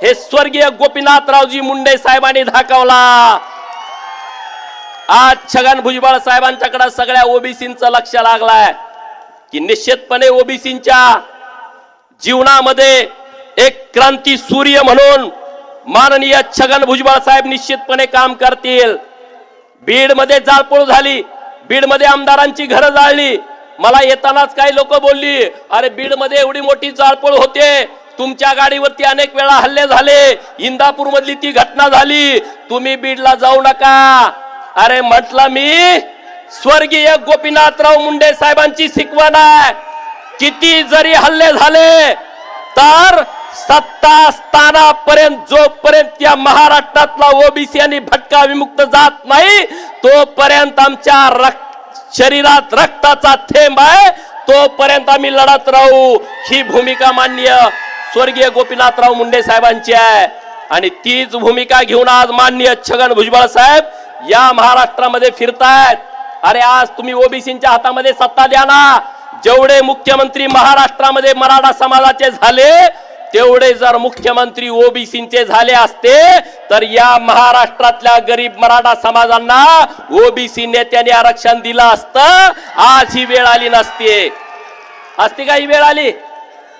हे स्वर्गीय गोपीनाथरावजी मुंडे साहेबांनी दाखवला। आज छगन भुजबळ साहेबांच्याकडे सगळ्या ओबीसींचं लक्ष लागलंय की निश्चितपणे ओबीसींच्या जीवनामध्ये एक क्रांती सूर्य म्हणून माननीय छगन भुजबळ साहेब निश्चितपणे काम करतील। बीड मध्ये जाळपोळ झाली, बीड मध्ये आमदारांची घरं जाळली। मला येतानाच काही लोक बोलली, अरे बीड मध्ये एवढी मोठी जाळपोळ होते, तुमच्या गाडीवरती अनेक वेळा हल्ले झाले, इंदापूर मधली ती घटना झाली, तुम्ही बीडला जाऊ नका। अरे म्हटलं मी स्वर्गीय गोपीनाथराव मुंडे साहेबांची शिकवण आहे, किती जरी हल्ले झाले तर सत्ता स्थानापर्यंत जोपर्यंत या महाराष्ट्रातला ओबीसी आणि भटका विमुक्त जात नाही तोपर्यंत आमच्या शरीरात रक्ताचा थेंब आहे, तोपर्यंत आम्ही लढत राहू। ही भूमिका माननीय स्वर्गीय गोपीनाथराव मुंडे साहेबांची आहे आणि तीच भूमिका घेऊन आज माननीय छगन भुजबळ साहेब या महाराष्ट्रामध्ये फिरतायत। अरे आज तुम्ही ओबीसींच्या हातामध्ये सत्ता द्या ना। जेवढे मुख्यमंत्री महाराष्ट्रामध्ये मराठा समाजाचे झाले तेवढे जर मुख्यमंत्री ओबीसींचे झाले असते तर या महाराष्ट्रातल्या गरीब मराठा समाजांना ओबीसी नेत्यांनी आरक्षण दिलं असतं, आज ही वेळ आली नसती। असती का ही वेळ आली?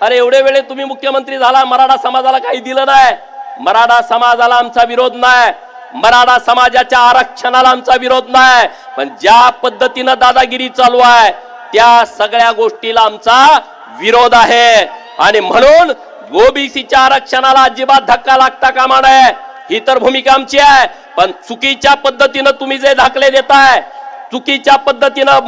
अरे एवढे वेळे तुम्ही मुख्यमंत्री झाला, मराठा समाजाला काही दिलं नाही। मराठा समाजाला आमचा विरोध नाही, मराठा समाजाच्या आरक्षणाला आमचा विरोध नाही, पण ज्या पद्धतीनं दादागिरी चालू आहे त्या सगळ्या गोष्टीला आमचा विरोध आहे। आणि म्हणून ओबीसीच्या आरक्षणाला अजिबात धक्का लागता कामा नये, ही तर भूमिका आमची आहे। पण चुकीच्या पद्धतीनं तुम्ही जे दाखले देताय, चुकीच्या पद्धतीनं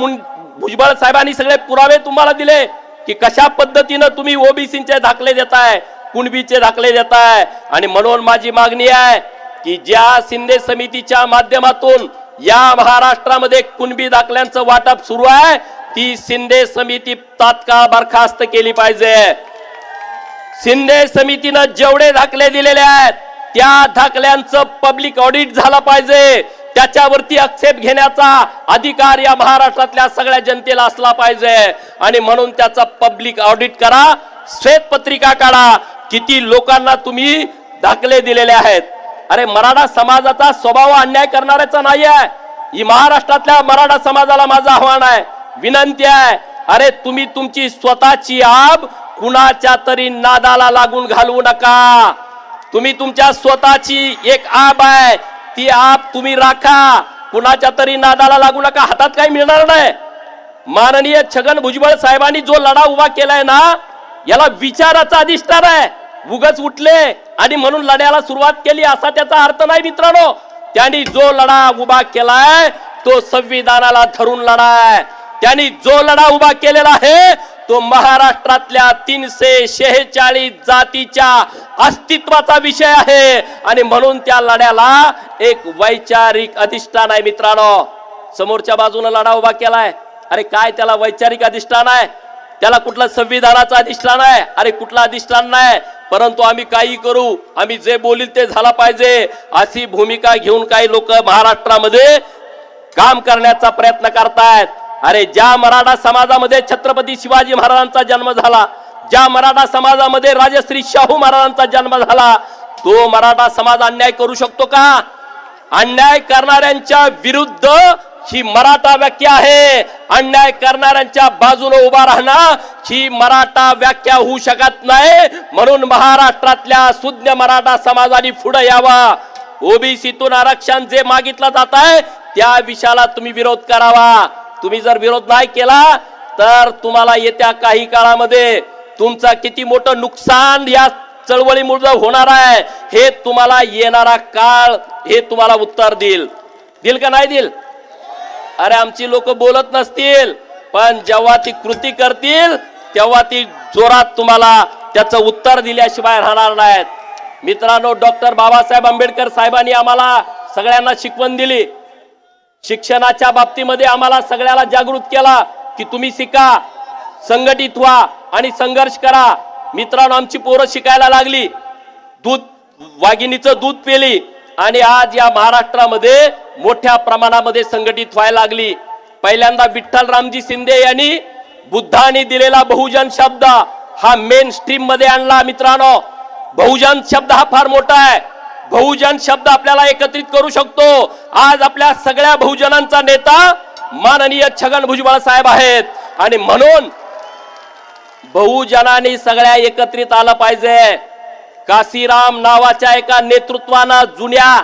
भुजबळ साहेबांनी सगळे पुरावे तुम्हाला दिले की कशा पद्धतीनं तुम्ही ओबीसीचे दाखले देताय, कुणबीचे दाखले देताय। आणि म्हणून माझी मागणी आहे की ज्या शिंदे समितीच्या माध्यमातून या महाराष्ट्रामध्ये कुणबी दाखल्यांचं वाटप सुरू आहे ती शिंदे समिती तात्काळ बरखास्त केली पाहिजे। शिंदे समितीनं जेवढे दाखले दिलेले आहेत त्या दाखल्यांचं पब्लिक ऑडिट झालं पाहिजे, त्याच्यावरती आक्षेप घेण्याचा अधिकार या महाराष्ट्रातल्या सगळ्या जनतेला असला पाहिजे। आणि म्हणून त्याचा पब्लिक ऑडिट करा, श्वेतपत्रिका काढा, किती लोकांना तुम्ही दाखले दिलेले आहेत। अरे मराठा समाजाचा स्वभाव अन्याय करणाऱ्याचा नाही आहे। ही महाराष्ट्रातल्या मराठा समाजाला माझं आव्हान आहे, विनंती आहे, अरे तुम्ही तुमची स्वतःची आब कुणाच्या तरी नादाला लागून घालवू नका। तुम्ही तुमच्या स्वतःची एक आब आहे, ती आब तुम्ही राखा, कुणाच्या तरी नादाला लागू नका, हातात काही मिळणार नाही। माननीय छगन भुजबळ साहेबांनी जो लढा उभा केलाय ना याला विचाराचा अधिष्ठान आहे। उगाच उठले आणि म्हणून लढ्याला सुरुवात केली असा त्याचा अर्थ नाही मित्रांनो। त्यांनी जो लढा उभा केलाय तो संविधानाला धरून लढा आहे। त्यांनी जो लढा उभा केलेला आहे तो महाराष्ट्रातल्या 346 जातीच्या अस्तित्वाचा विषय आहे आणि म्हणून त्या लढ्याला एक वैचारिक अधिष्ठान आहे मित्रांनो। समोरच्या बाजूने लढा उभा केलाय, अरे काय त्याला वैचारिक अधिष्ठान आहे, त्याला कुठलं संविधानाचं अधिष्ठान आहे? अरे कुठलं अधिष्ठान नाही, परंतु आम्ही काही करू, आम्ही जे बोलील ते झाला पाहिजे अशी भूमिका घेऊन काही लोक महाराष्ट्रामध्ये काम करण्याचा प्रयत्न करतायत। अरे ज्या मराठा समाजामध्ये छत्रपती शिवाजी महाराजांचा जन्म झाला, ज्या मराठा समाजामध्ये राजश्री शाहू महाराजांचा जन्म झाला, तो मराठा समाज अन्याय करू शकतो का? अन्याय करणाऱ्यांच्या विरुद्ध ही मराठा व्याख्या आहे, अन्याय करणाऱ्यांच्या बाजूने उभा राहणं ही मराठा व्याख्या होऊ शकत नाही। म्हणून महाराष्ट्रातल्या सुज्ञ मराठा समाजाने पुढे यावा, ओबीसीतून आरक्षण जे मागितलं जात आहे त्या विषयाला तुम्ही विरोध करावा। तुम्ही जर विरोध नाही केला तर तुम्हाला येत्या काही काळामध्ये तुमचा किती मोठं नुकसान या चळवळीमुळे होणार आहे हे तुम्हाला येणारा काळ हे तुम्हाला उत्तर देईल का नाही देईल? अरे आमची लोक बोलत नसतील पण जेव्हा ती कृती करतील तेव्हा ती जोरात तुम्हाला त्याचं उत्तर दिल्याशिवाय राहणार नाहीत। मित्रांनो, डॉक्टर बाबासाहेब आंबेडकर साहेबांनी आम्हाला सगळ्यांना शिकवण दिली, शिक्षणाच्या बाबतीमध्ये आम्हाला सगळ्याला जागृत केला की तुम्ही शिका, संघटित व्हा आणि संघर्ष करा। मित्रांनो, आमची पोरं शिकायला लागली, वाघिणीचं दूध पेली आणि आज या महाराष्ट्रामध्ये मोठ्या प्रमाणामध्ये संघटित व्हायला लागली। पहिल्यांदा विठ्ठल रामजी शिंदे यांनी बुद्धांनी दिलेला बहुजन शब्द हा मेन स्ट्रीम मध्ये आणला। मित्रांनो, बहुजन शब्द हा फार मोठा आहे. बहुजन शब्द आपल्याला एकत्रित करू शकतो. आज आपल्या सगळ्या बहुजनांचा नेता माननीय छगन भुजबळ साहेब आहेत आणि म्हणून बहुजनांनी सगळ्या एकत्रित आलं पाहिजे. काशीराम नावाच्या एका नेतृत्वानं जुन्या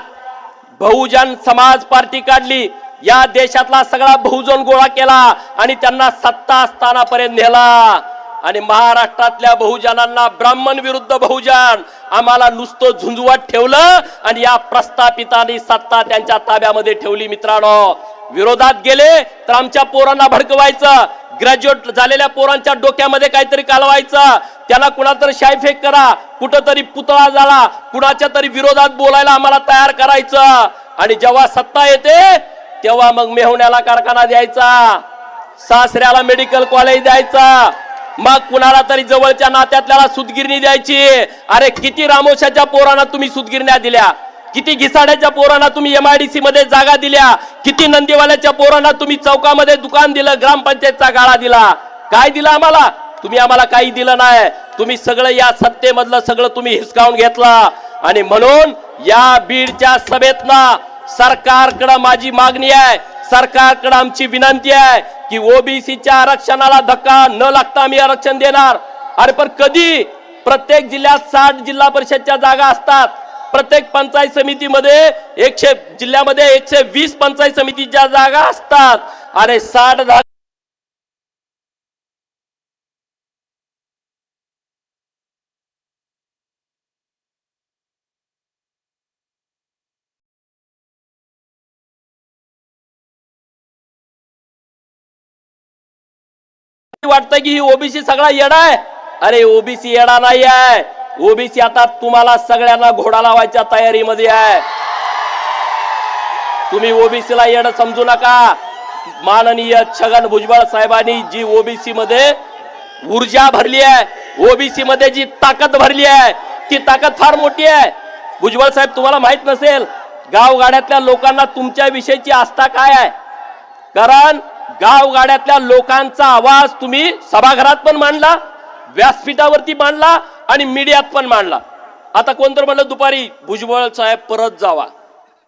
बहुजन समाज पार्टी काढली. या देशातला सगळा बहुजन गोळा केला आणि त्यांना सत्ता स्थानापर्यंत नेला. आणि महाराष्ट्रातल्या बहुजनांना ब्राह्मण विरुद्ध बहुजन आम्हाला नुसतं झुंजवत ठेवलं आणि या प्रस्थापितांनी सत्ता त्यांच्या ताब्यामध्ये ठेवली. मित्रांनो, विरोधात गेले तर आमच्या पोरांना भडकवायचं, ग्रॅज्युएट झालेल्या पोरांच्या डोक्यामध्ये काहीतरी कालवायचं, त्यांना कुणातरी शायफेक करा, कुठंतरी पुतळा झाला, कुणाच्या तरी विरोधात बोलायला आम्हाला तयार करायचं. आणि जेव्हा सत्ता येते तेव्हा मग मेहुण्याला कारखाना द्यायचा, सासऱ्याला मेडिकल कॉलेज द्यायचा, मग कुणाला तरी जवळच्या नात्यातल्याला सुतगिरणी द्यायची. अरे किती रामोशाच्या पोरांना तुम्ही सुतगिरण्या दिल्या, किती घिसाड्याच्या पोरांना तुम्ही MIDC मध्ये जागा दिल्या, किती नंदीवाल्याच्या पोरांना तुम्ही चौकामध्ये दुकान दिलं, ग्रामपंचायतचा गाळा दिला. काय दिलं आम्हाला? तुम्ही आम्हाला काही दिलं नाही. तुम्ही सगळं या सत्तेमधलं सगळं तुम्ही हिसकावून घेतला. आणि म्हणून या बीडच्या सभेतनं सरकारकडे माझी मागणी आहे, सरकारकडे आमची विनंती आहे की ओबीसीच्या आरक्षणाला धक्का न लागता आम्ही आरक्षण देणार. अरे पण कधी? प्रत्येक जिल्ह्यात 60 जिल्हा परिषदच्या जागा असतात, प्रत्येक पंचायत समितीमध्ये 100 जिल्ह्यामध्ये 120 पंचायत समितीच्या जागा असतात. अरे 60 वाटतं की ही ओबीसी सगळा येडा आहे. अरे ओबीसी येडा नाही आहे. ओबीसी आता तुम्हाला सगळ्यांना घोडा लावायच्या तयारीमध्ये आहे. तुम्ही ओबीसीला येडं समजू नका. माननीय छगन भुजबळ साहेबांनी जी ओबीसी मध्ये ऊर्जा भरली आहे, ओबीसी मध्ये जी ताकद भरली आहे, ती ताकद फार मोठी आहे. भुजबळ साहेब, तुम्हाला माहित नसेल गावगाड्यातल्या लोकांना तुमच्या विषयीची आस्था काय आहे. कारण गावगाड्यातल्या लोकांचा आवाज तुम्ही सभागृहात पण मांडला, व्यासपीठावरती मांडला आणि मीडियात पण मांडला. आता कोणतर म्हणलं दुपारी भुजबळ साहेब परत जावा,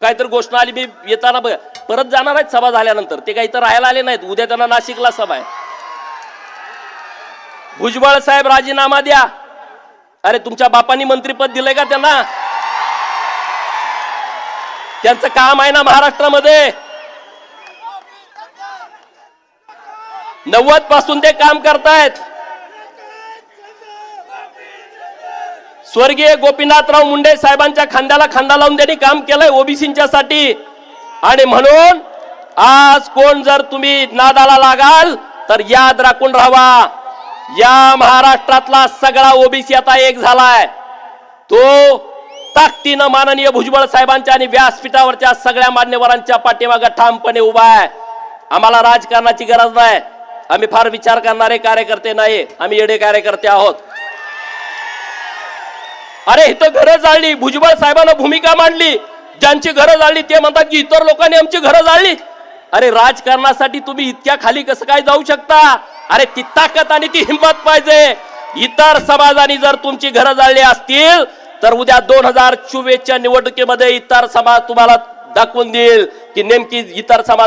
काहीतरी घोषणा आली. मी येताना बघा परत जाणार आहेत सभा झाल्यानंतर, ते काही तर राहायला आले नाहीत. उद्या त्यांना नाशिकला सभा आहे. भुजबळ साहेब राजीनामा द्या. अरे तुमच्या बापांनी मंत्रीपद दिलंय का त्यांना? त्यांचं काम आहे ना महाराष्ट्रामध्ये. 90 पासून ते काम करतायत. स्वर्गीय गोपीनाथराव मुंडे साहेबांच्या खांद्याला खांदा लावून त्यांनी काम केलंय ओबीसींच्या साठी. आणि म्हणून आज कोण जर तुम्ही नादाला लागाल तर याद राखून राहावा, या महाराष्ट्रातला सगळा ओबीसी आता एक झालाय. तो ताकदीनं माननीय भुजबळ साहेबांच्या आणि व्यासपीठावरच्या सगळ्या मान्यवरांच्या पाठीमागे ठामपणे उभा आहे. आम्हाला राजकारणाची गरज नाही. आम्ही फार विचार करणारे कार्यकर्ते नाही, आम्ही येडे कार्यकर्ते आहोत. अरे इथं घरं जाळली, भुजबळ साहेबांना भूमिका मांडली. ज्यांची घरं जाळली ते म्हणतात की इतर लोकांनी आमची घरं जाळली. अरे राजकारणासाठी तुम्ही इतक्या खाली कसं काय जाऊ शकता? अरे ती ताकद आणि ती हिंमत पाहिजे. इतर समाजाने जर तुमची घरं जाळली असतील तर उद्या 2024च्या निवडणुकीमध्ये इतर समाज तुम्हाला दाखवून देईल की नेमकी इतर समाज